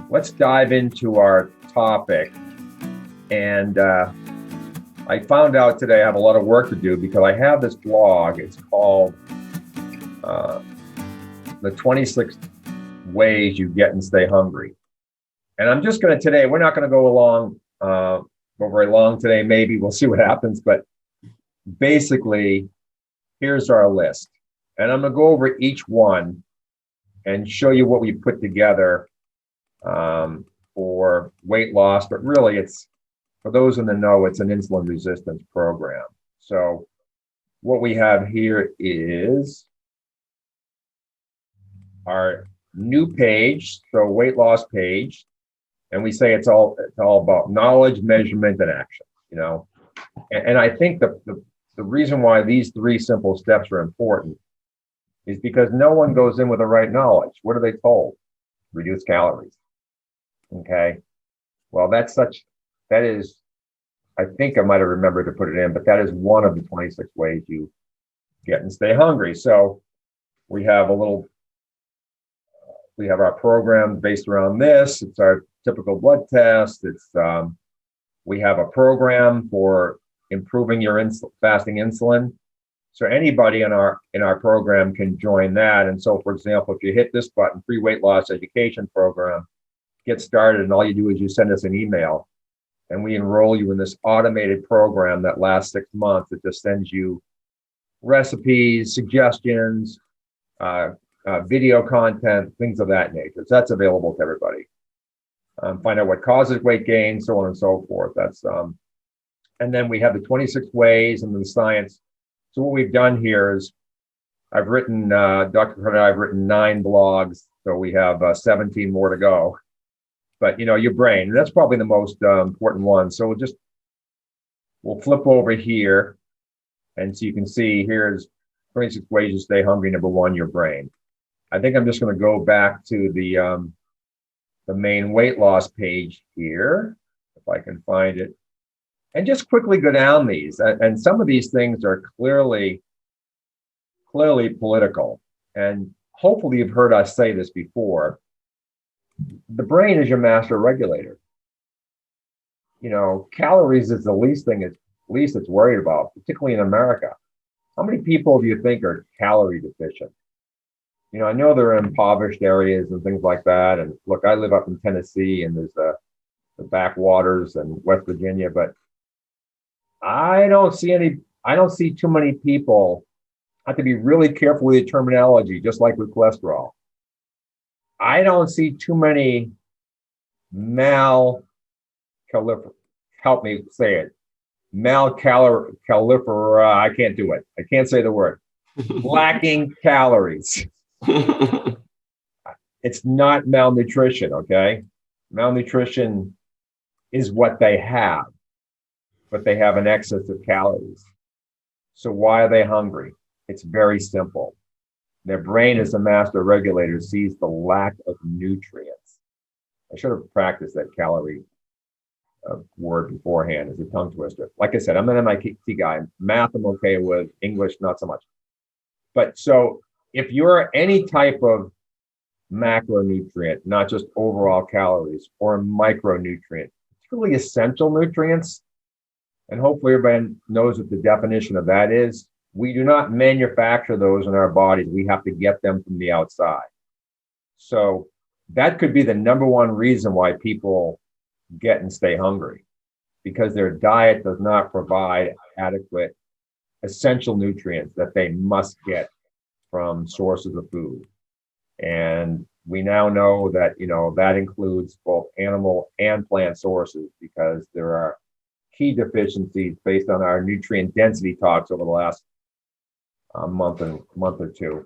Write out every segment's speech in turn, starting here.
let's dive into our topic. And I found out today I have a lot of work to do because I have this blog. It's called The 26 Ways You Get and Stay Hungry. And I'm just going to today, we're not going to go along, go very long today. Maybe we'll see what happens. But basically, here's our list. And I'm going to go over each one and show you what we put together for weight loss. But really, it's, for those in the know, it's an insulin resistance program. So what we have here is our new page, so weight loss page. And we say it's all about knowledge, measurement, and action, you know. And I think the reason why these three simple steps are important is because no one goes in with the right knowledge. What are they told? Reduce calories. Okay. Well, that is, I think I might have remembered to put it in, but that is one of the 26 ways you get and stay hungry. So we have we have our program based around this. It's our typical blood test. It's we have a program for improving your fasting insulin. So anybody in our program can join that. And so, for example, if you hit this button, free weight loss education program, get started, and all you do is you send us an email, and we enroll you in this automated program that lasts 6 months. It just sends you recipes, suggestions, video content, things of that nature. So that's available to everybody. Find out what causes weight gain, so on and so forth. That's and then we have the 26 ways and the science. So what we've done here is I've written, Dr. Carter, I've written 9 blogs. So we have 17 more to go. But, you know, your brain, and that's probably the most important one. So we'll flip over here. And so you can see here's 26 ways to stay hungry. Number 1, your brain. I think I'm just going to go back to the main weight loss page here, if I can find it, and just quickly go down these. And some of these things are clearly political. And hopefully you've heard us say this before. The brain is your master regulator. You know, calories is the least it's worried about, particularly in America. How many people do you think are calorie deficient? You know, I know there are impoverished areas and things like that. And look, I live up in Tennessee, and there's the backwaters and West Virginia, but I don't see too many people. I have to be really careful with the terminology, just like with cholesterol. I don't see too many help me say it. Malcalifera, I can't do it. I can't say the word. Lacking calories. It's not malnutrition, okay? Malnutrition is what they have, but they have an excess of calories. So why are they hungry? It's very simple. Their brain, as a master regulator, sees the lack of nutrients. I should have practiced that calorie word beforehand as a tongue twister. Like I said, I'm an MIT guy. Math I'm okay with, English not so much. But so if you're any type of macronutrient, not just overall calories, or a micronutrient, particularly essential nutrients, and hopefully everybody knows what the definition of that is. We do not manufacture those in our bodies. We have to get them from the outside. So that could be the number one reason why people get and stay hungry, because their diet does not provide adequate essential nutrients that they must get from sources of food. And we now know that, you know, that includes both animal and plant sources, because there are key deficiencies based on our nutrient density talks over the last month or two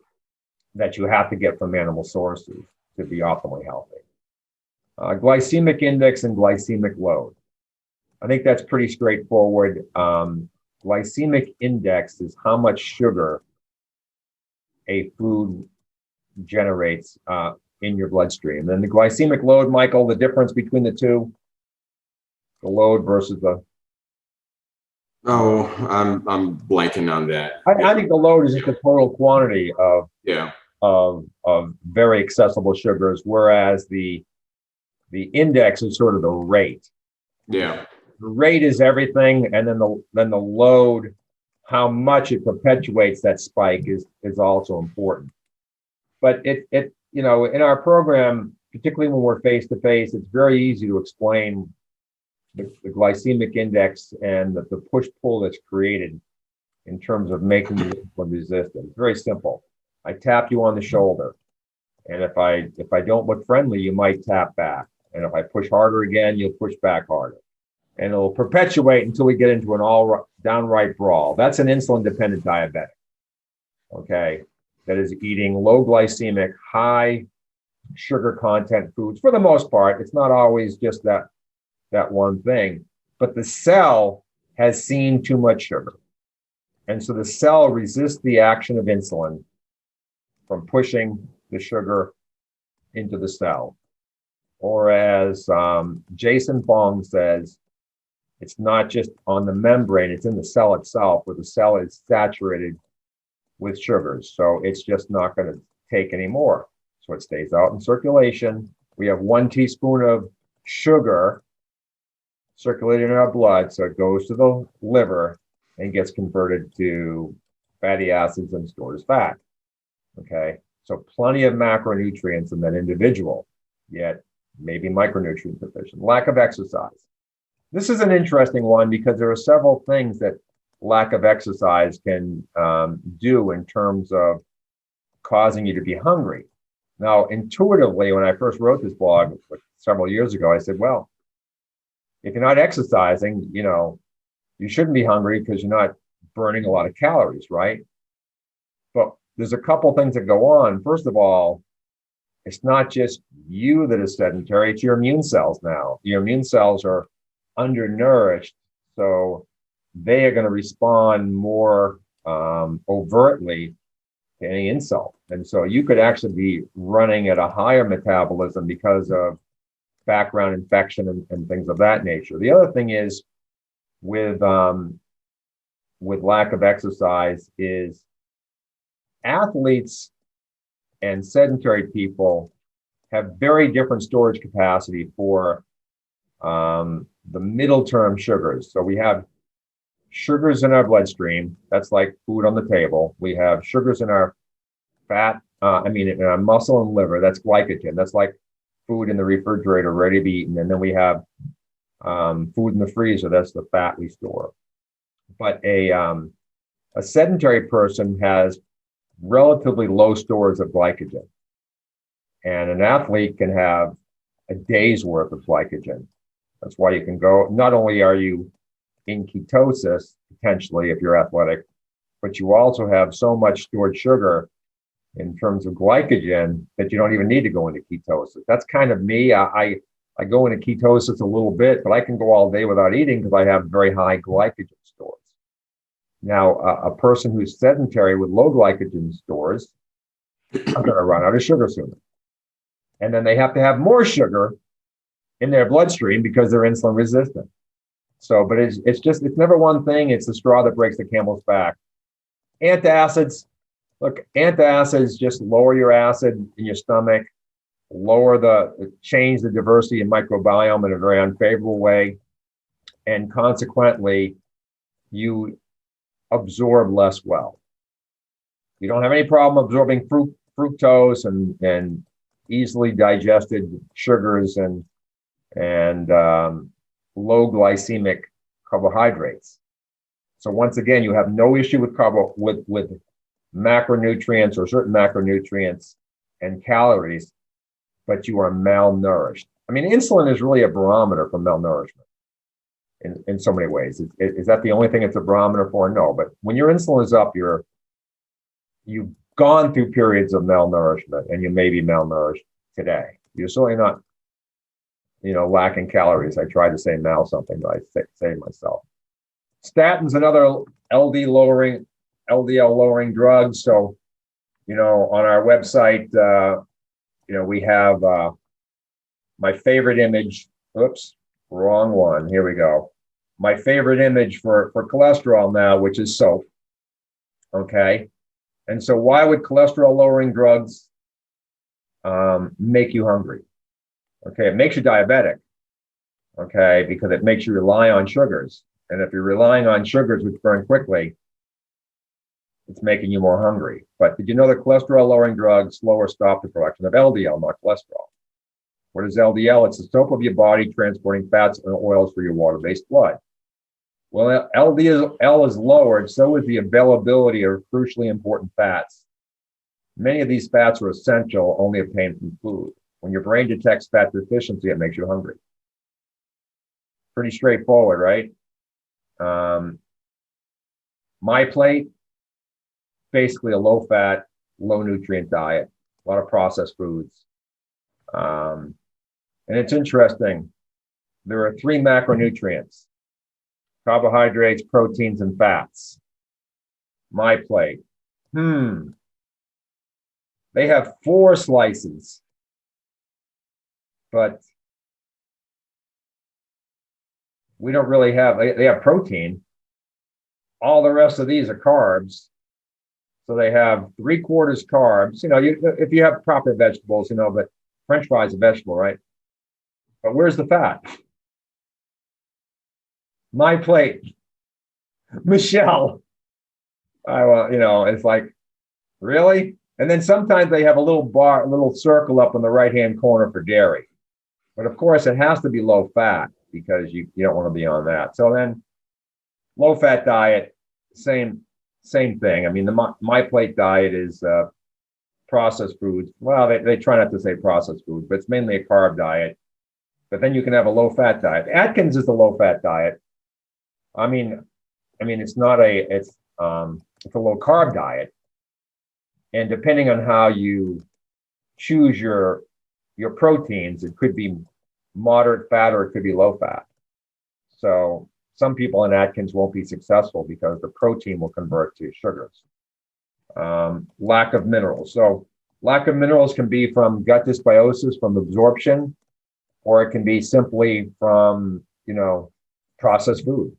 that you have to get from animal sources to be optimally healthy. Glycemic index and glycemic load. I think that's pretty straightforward. Glycemic index is how much sugar a food generates in your bloodstream. And the glycemic load, Michael, the difference between the two, the load versus the... Oh, I'm blanking on that. I think the load is just the total quantity of very accessible sugars, whereas the The index is sort of the rate. Yeah. The rate is everything, and then the load, how much it perpetuates that spike is also important. But it in our program, particularly when we're face to face, it's very easy to explain the glycemic index and the push pull that's created in terms of making you insulin resistant. It's very simple. I tap you on the shoulder, and if I don't look friendly, you might tap back, and if I push harder again, you'll push back harder, and it'll perpetuate until we get into an all downright brawl. That's an insulin dependent diabetic. Okay, that is eating low glycemic, high sugar content foods for the most part. It's not always just that one thing, but the cell has seen too much sugar. And so the cell resists the action of insulin from pushing the sugar into the cell. Or as Jason Fong says, it's not just on the membrane, it's in the cell itself, where the cell is saturated with sugars. So it's just not going to take any more. So it stays out in circulation. We have 1 teaspoon of sugar circulating in our blood. So it goes to the liver and gets converted to fatty acids and stored as fat. Okay. So plenty of macronutrients in that individual, yet maybe micronutrient deficient. Lack of exercise. This is an interesting one because there are several things that lack of exercise can do in terms of causing you to be hungry. Now, intuitively, when I first wrote this blog several years ago, I said, well, if you're not exercising, you shouldn't be hungry because you're not burning a lot of calories, right? But there's a couple things that go on. First of all, it's not just you that is sedentary, it's your immune cells now. Your immune cells are undernourished, so they are going to respond more overtly to any insult. And so you could actually be running at a higher metabolism because of background infection and things of that nature. The other thing is with lack of exercise is athletes and sedentary people have very different storage capacity for the middle term sugars. So we have sugars in our bloodstream. That's like food on the table. We have sugars in our fat, in our muscle and liver. That's glycogen. That's like food in the refrigerator ready to be eaten. And then we have food in the freezer. That's the fat we store. But a sedentary person has relatively low stores of glycogen. And an athlete can have a day's worth of glycogen. That's why you can go, not only are you in ketosis, potentially, if you're athletic, but you also have so much stored sugar in terms of glycogen that you don't even need to go into ketosis. That's kind of me. I go into ketosis a little bit, but I can go all day without eating because I have very high glycogen stores. Now, a person who's sedentary with low glycogen stores are going to run out of sugar sooner. And then they have to have more sugar in their bloodstream because they're insulin resistant. So, but it's never one thing. It's the straw that breaks the camel's back. Antacids, look, antacids just lower your acid in your stomach, change the diversity in microbiome in a very unfavorable way. And consequently, you absorb less well. You don't have any problem absorbing fructose and easily digested sugars and low glycemic carbohydrates. So once again, you have no issue with macronutrients or certain macronutrients and calories, but you are malnourished. I mean, insulin is really a barometer for malnourishment in so many ways. Is that the only thing it's a barometer for? No, but when your insulin is up, you've gone through periods of malnourishment and you may be malnourished today. You're certainly not lacking calories. I tried to say mal something, but I say myself. Statins, another LDL-lowering drug. So, on our website, we have my favorite image. Oops, wrong one. Here we go. My favorite image for cholesterol now, which is soap. Okay. And so why would cholesterol-lowering drugs make you hungry? Okay, it makes you diabetic, okay, because it makes you rely on sugars. And if you're relying on sugars, which burn quickly, it's making you more hungry. But did you know that cholesterol-lowering drugs slow or stop the production of LDL, not cholesterol? What is LDL? It's the soap of your body transporting fats and oils for your water-based blood. Well, LDL is lowered, so is the availability of crucially important fats. Many of these fats are essential, only obtained from food. When your brain detects fat deficiency, it makes you hungry. Pretty straightforward, right? My plate, basically a low-fat, low-nutrient diet, a lot of processed foods. And it's interesting. There are 3 macronutrients: carbohydrates, proteins, and fats. My plate. They have 4 slices, but we don't really have, they have protein. All the rest of these are carbs. So they have 3/4 carbs. If you have proper vegetables, but French fries are vegetable, right? But where's the fat? My plate. Michelle. It's like, really? And then sometimes they have a little circle up in the right-hand corner for dairy. But of course, it has to be low fat because you don't want to be on that. So then low fat diet, same thing. I mean, the my plate diet is processed foods. Well, they try not to say processed foods, but it's mainly a carb diet. But then you can have a low fat diet. Atkins is a low fat diet. I mean, it's not it's a low carb diet. And depending on how you choose your proteins, it could be moderate fat or it could be low fat. So some people in Atkins won't be successful because the protein will convert to sugars. Lack of minerals. So lack of minerals can be from gut dysbiosis, from absorption, or it can be simply from, processed food.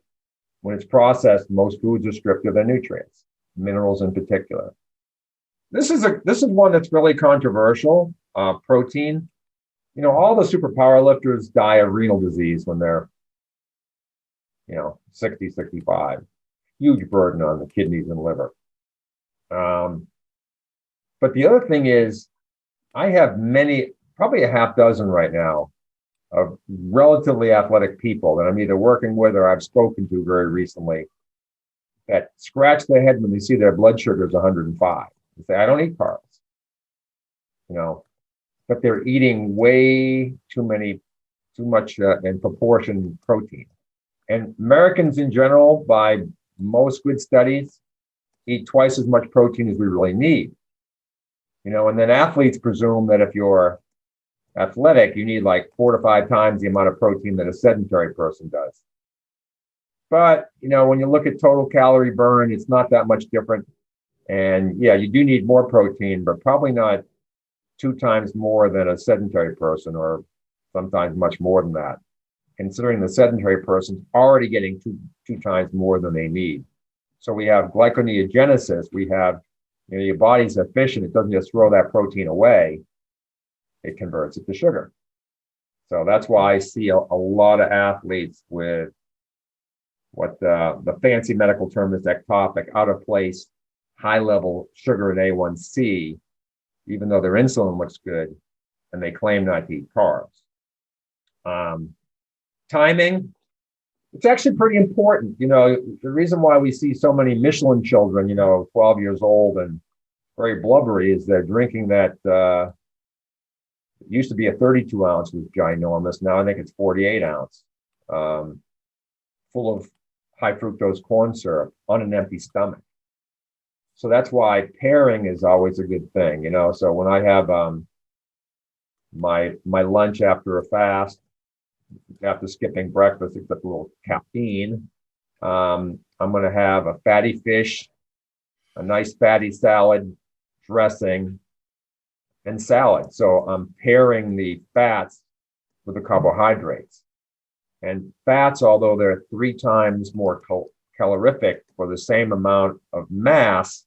When it's processed, most foods are stripped of their nutrients, minerals in particular. This is one that's really controversial. Protein. All the super power lifters die of renal disease when they're 60, 65. Huge burden on the kidneys and liver. But the other thing is, I have probably a half dozen right now, of relatively athletic people that I'm either working with or I've spoken to very recently that scratch their head when they see their blood sugar is 105. They say, I don't eat carbs, but they're eating way too much in proportion protein. And Americans in general, by most good studies, eat twice as much protein as we really need. And then athletes presume that if you're athletic, you need like 4 to 5 times the amount of protein that a sedentary person does. But, when you look at total calorie burn, it's not that much different. And yeah, you do need more protein, but probably not 2 times more than a sedentary person, or sometimes much more than that, considering the sedentary person's already getting two times more than they need. So we have glyconeogenesis. We have, your body's efficient. It doesn't just throw that protein away. It converts it to sugar. So that's why I see a lot of athletes with what the fancy medical term is ectopic, out of place, high level sugar in A1C, even though their insulin looks good, and they claim not to eat carbs. Timing, it's actually pretty important. The reason why we see so many Michelin children, 12 years old and very blubbery, is they're drinking that, it used to be a 32 ounce, was ginormous. Now I think it's 48 ounce, full of high fructose corn syrup on an empty stomach. So that's why pairing is always a good thing, So when I have my lunch after a fast, after skipping breakfast, except a little caffeine, I'm going to have a fatty fish, a nice fatty salad, dressing, and salad. So I'm pairing the fats with the carbohydrates. And fats, although they're 3 times more calorific for the same amount of mass,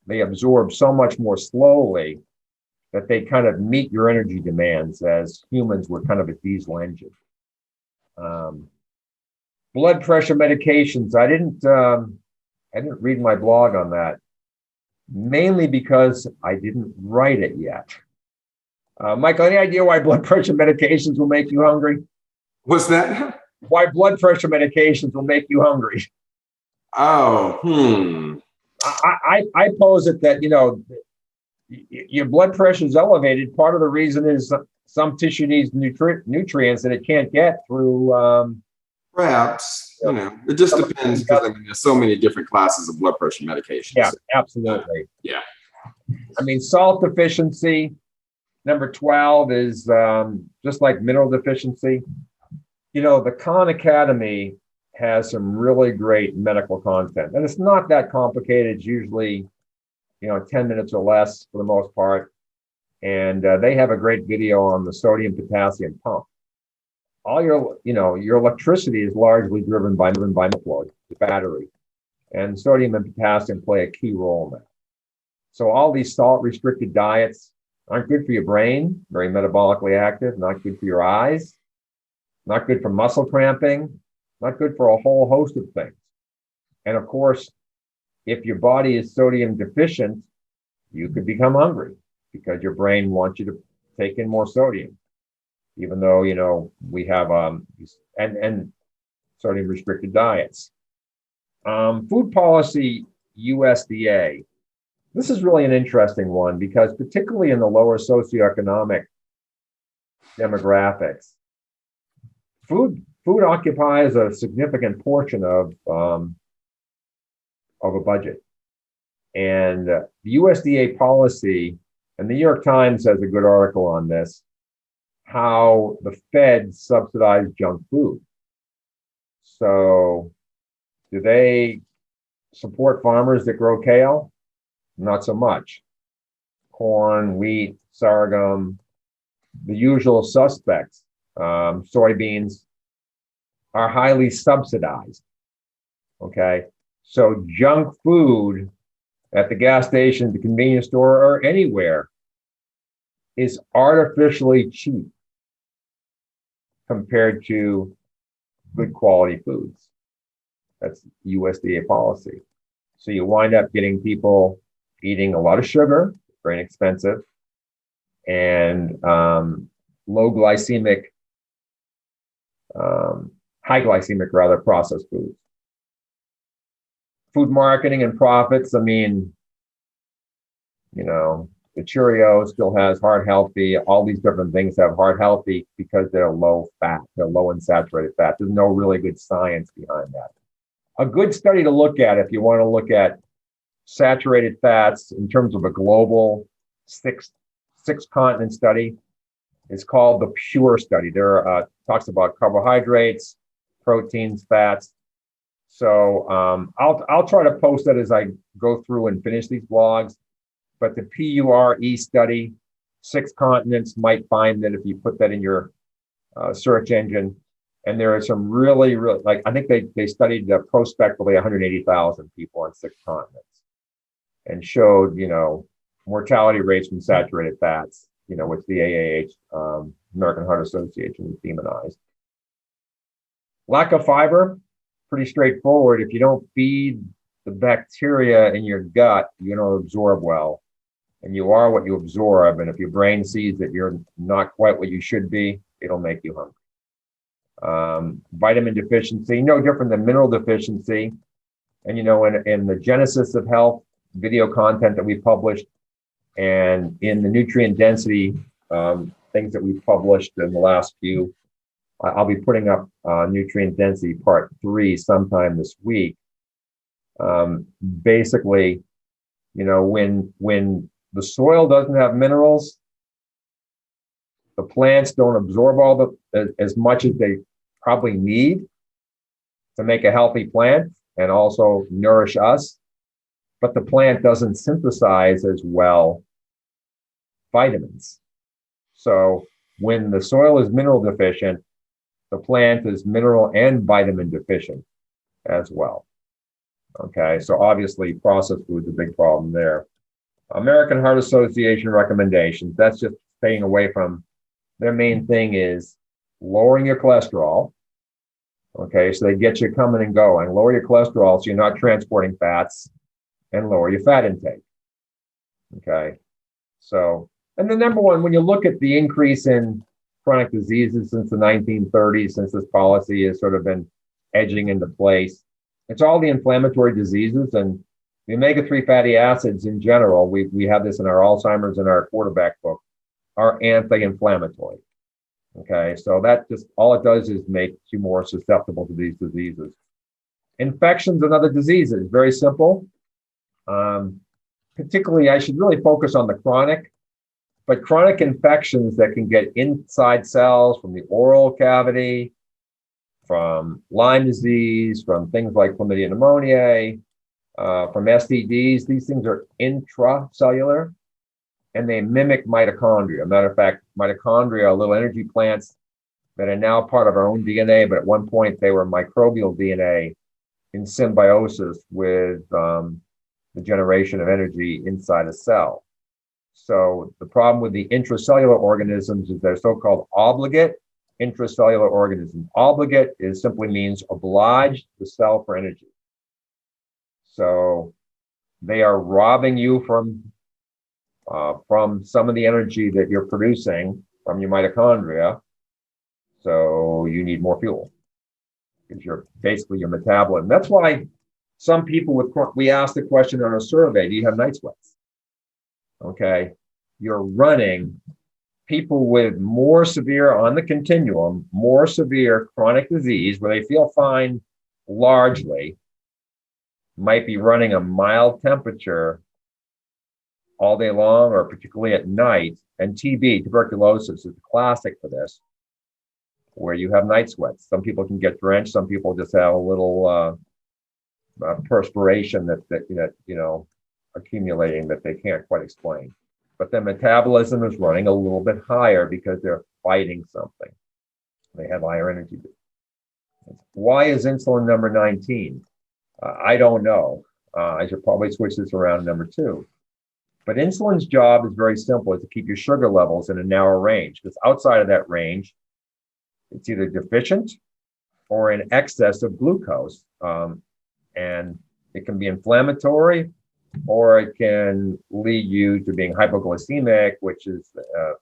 they absorb so much more slowly that they kind of meet your energy demands, as humans were kind of a diesel engine. Blood pressure medications. I didn't read my blog on that, mainly because I didn't write it yet. Michael, any idea why blood pressure medications will make you hungry? What's that? Why blood pressure medications will make you hungry? Oh, I pose it that, your blood pressure is elevated. Part of the reason is some tissue needs nutrients that it can't get through. Perhaps, it just depends, because there's so many different classes of blood pressure medications. Yeah, absolutely. Yeah. Salt deficiency, number 12, is just like mineral deficiency. The Khan Academy has some really great medical content, and it's not that complicated. It's usually, 10 minutes or less for the most part. And they have a great video on the sodium potassium pump. All your electricity is largely driven by flow, the battery, and sodium and potassium play a key role in that. So all these salt restricted diets aren't good for your brain, very metabolically active, not good for your eyes, not good for muscle cramping, not good for a whole host of things. And of course, if your body is sodium deficient, you could become hungry because your brain wants you to take in more sodium, even though, we have and sodium restricted diets. Food policy, USDA. This is really an interesting one because particularly in the lower socioeconomic demographics, food occupies a significant portion of a budget. And the USDA policy, and the New York Times has a good article on this, how the Fed subsidize junk food. So do they support farmers that grow kale? Not so much. Corn, wheat, sorghum, the usual suspects. Soybeans are highly subsidized. Okay, so junk food at the gas station, the convenience store, or anywhere is artificially cheap compared to good quality foods. That's USDA policy. So you wind up getting people eating a lot of sugar, very inexpensive, and high glycemic rather, processed foods. Food marketing and profits. The Cheerios still has heart healthy. All these different things have heart healthy because they're low fat. They're low in saturated fat. There's no really good science behind that. A good study to look at if you want to look at saturated fats in terms of a global six continent study is called the PURE study. There talks about carbohydrates, proteins, fats. So I'll try to post that as I go through and finish these blogs. But the PURE study, 6 continents, might find that if you put that in your search engine, and there are some really, I think they studied prospectively 180,000 people on 6 continents and showed, mortality rates from saturated fats, which the AAH, American Heart Association, demonized. Lack of fiber, pretty straightforward. If you don't feed the bacteria in your gut, you don't absorb well. And you are what you absorb. And if your brain sees that you're not quite what you should be, it'll make you hungry. Vitamin deficiency, no different than mineral deficiency. And, in the Genesis of Health video content that we published, and in the nutrient density things that we've published in the last few, I'll be putting up nutrient density part 3 sometime this week. Basically, when the soil doesn't have minerals, the plants don't absorb as much as they probably need to make a healthy plant and also nourish us. But the plant doesn't synthesize as well vitamins. So when the soil is mineral deficient, the plant is mineral and vitamin deficient as well. Okay, so obviously processed food is a big problem there. American Heart Association recommendations, that's just staying away from, their main thing is lowering your cholesterol. Okay, so they get you coming and going. Lower your cholesterol so you're not transporting fats, and lower your fat intake. Okay, so, and the number one, when you look at the increase in chronic diseases since the 1930s, since this policy has sort of been edging into place, it's all the inflammatory diseases, and the omega-3 fatty acids in general, we have this in our Alzheimer's and our quarterback book, are anti-inflammatory. Okay, so that just, all it does is make you more susceptible to these diseases. Infections and other diseases, very simple. Particularly, I should really focus on the chronic, but chronic infections that can get inside cells from the oral cavity, from Lyme disease, from things like chlamydia pneumoniae, from STDs, these things are intracellular, and they mimic mitochondria. Matter of fact, mitochondria are little energy plants that are now part of our own DNA, but at one point they were microbial DNA in symbiosis with the generation of energy inside a cell. So the problem with the intracellular organisms is they're so-called obligate intracellular organisms. Obligate is simply means obliged the cell for energy. So they are robbing you from some of the energy that you're producing from your mitochondria. So you need more fuel because you're basically your metabolism. That's why some people we asked the question on a survey, do you have night sweats? Okay, you're running. People with more severe, on the continuum, more severe chronic disease where they feel fine largely, might be running a mild temperature all day long or particularly at night. And TB, tuberculosis, is classic for this, where you have night sweats. Some people can get drenched. Some people just have a little perspiration that accumulating that they can't quite explain. But their metabolism is running a little bit higher because they're fighting something. They have higher energy. Why is insulin number 19? I don't know. I should probably switch this around number 2. But insulin's job is very simple. It's to keep your sugar levels in a narrow range, because outside of that range, it's either deficient or in excess of glucose. And it can be inflammatory, or it can lead you to being hypoglycemic, which is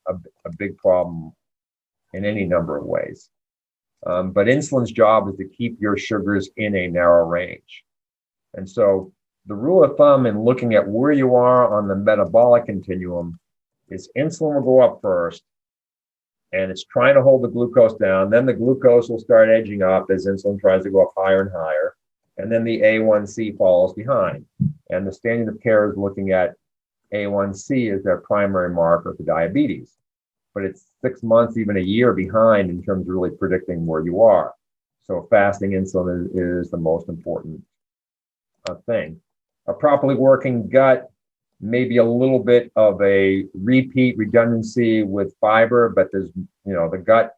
a big problem in any number of ways. But insulin's job is to keep your sugars in a narrow range. And so the rule of thumb in looking at where you are on the metabolic continuum is insulin will go up first, and it's trying to hold the glucose down. Then the glucose will start edging up as insulin tries to go up higher and higher. And then the A1C follows behind. And the standard of care is looking at A1C as their primary marker for diabetes. But it's 6 months, even a year behind in terms of really predicting where you are. So fasting insulin is the most important thing. A properly working gut, maybe a little bit of a repeat redundancy with fiber, but there's, the gut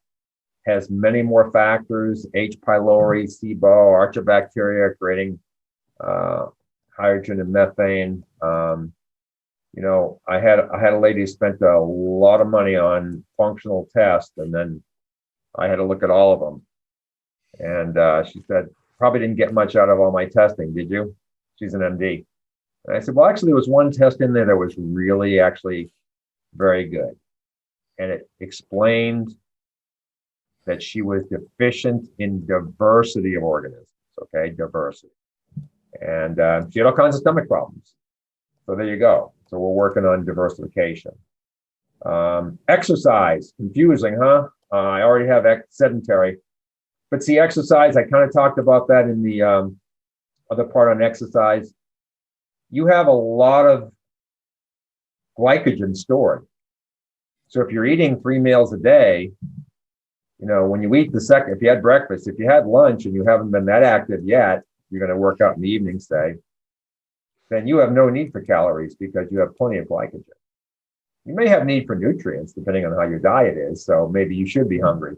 has many more factors: H. pylori, SIBO, archaebacteria creating hydrogen and methane. I had a lady who spent a lot of money on functional tests, and then I had to look at all of them. And she said, probably didn't get much out of all my testing, did you? She's an MD. And I said, well, actually, there was one test in there that was really actually very good. And it explained that she was deficient in diversity of organisms, okay, diversity. And she had all kinds of stomach problems. So there you go. So we're working on diversification. Exercise, confusing, huh? I already have sedentary. But see, exercise, I kind of talked about that in the other part on exercise. You have a lot of glycogen stored. So if you're eating 3 meals a day, when you eat if you had breakfast, if you had lunch and you haven't been that active yet, you're going to work out in the evening, say, then you have no need for calories because you have plenty of glycogen. You may have need for nutrients depending on how your diet is. So maybe you should be hungry,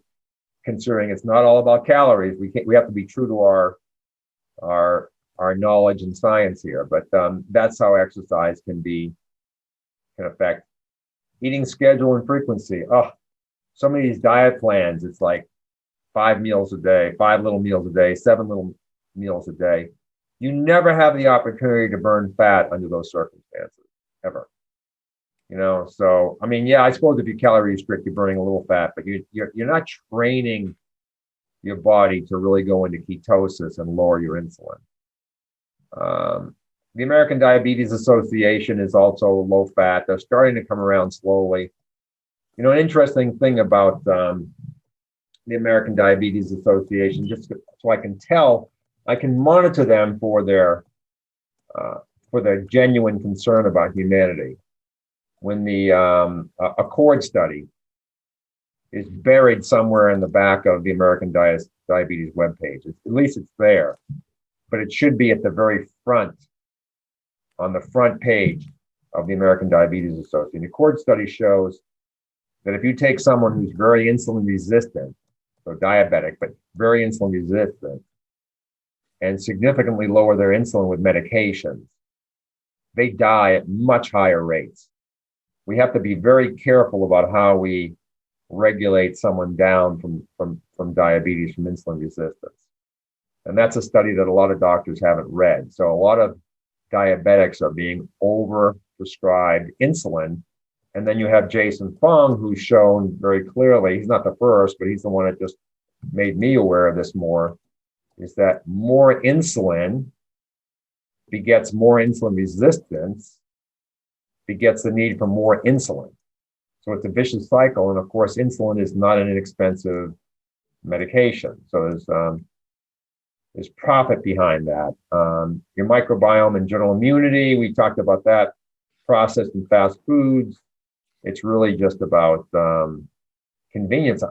considering it's not all about calories. We have to be true to our knowledge and science here, but that's how exercise can be can affect. Eating schedule and frequency. Oh, some of these diet plans, it's like 5 meals a day, 5 little meals a day, 7 little meals a day. You never have the opportunity to burn fat under those circumstances, ever. So I mean, yeah, I suppose if you calorie restrict, you're burning a little fat, but you're not training your body to really go into ketosis and lower your insulin. The American Diabetes Association is also low fat. They're starting to come around slowly. An interesting thing about the American Diabetes Association, just so I can tell, I can monitor them for their genuine concern about humanity. When the Accord study is buried somewhere in the back of the American Diabetes webpage, at least it's there, but it should be at the very front, on the front page of the American Diabetes Association. The Accord study shows that if you take someone who's very insulin resistant, so diabetic, but very insulin resistant, and significantly lower their insulin with medications, they die at much higher rates. We have to be very careful about how we regulate someone down from diabetes, from insulin resistance. And that's a study that a lot of doctors haven't read. So a lot of diabetics are being over-prescribed insulin. And then you have Jason Fung, who's shown very clearly, he's not the first, but he's the one that just made me aware of this more, is that more insulin begets more insulin resistance, begets the need for more insulin. So it's a vicious cycle. And of course, insulin is not an inexpensive medication. So there's profit behind that. Your microbiome and general immunity, we talked about that. Processed and fast foods. It's really just about convenience.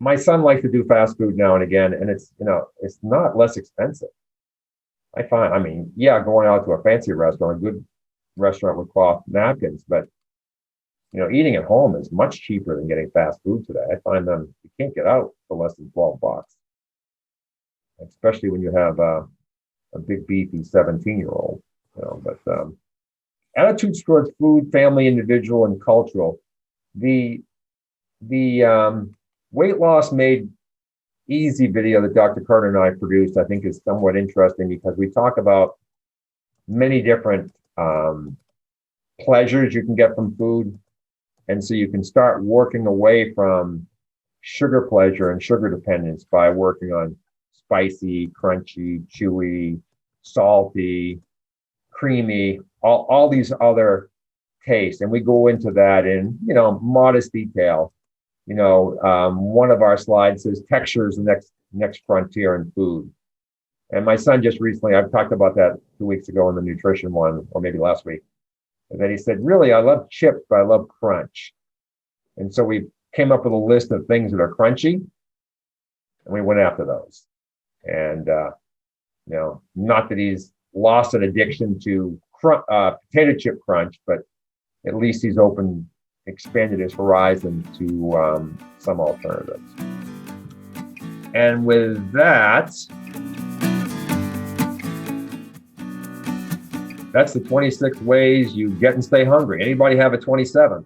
My son likes to do fast food now and again, and it's not less expensive. Going out to a fancy restaurant, a good restaurant with cloth napkins, but eating at home is much cheaper than getting fast food today. I find them, you can't get out for less than $12, especially when you have a big beefy 17-year-old. But attitudes towards food, family, individual, and cultural. The weight loss made easy video that Dr. Carter and I produced, I think, is somewhat interesting because we talk about many different pleasures you can get from food. And so you can start working away from sugar pleasure and sugar dependence by working on spicy, crunchy, chewy, salty, creamy, all these other tastes. And we go into that in, modest detail. One of our slides says texture is the next frontier in food. And my son just recently, I've talked about that 2 weeks ago in the nutrition one, or maybe last week. And then he said, really, I love chips, but I love crunch. And so we came up with a list of things that are crunchy, and we went after those. And, not that he's lost an addiction to potato chip crunch, but at least he's expanded his horizon to some alternatives. And with that, that's the 26 ways you get and stay hungry. Anybody have a 27?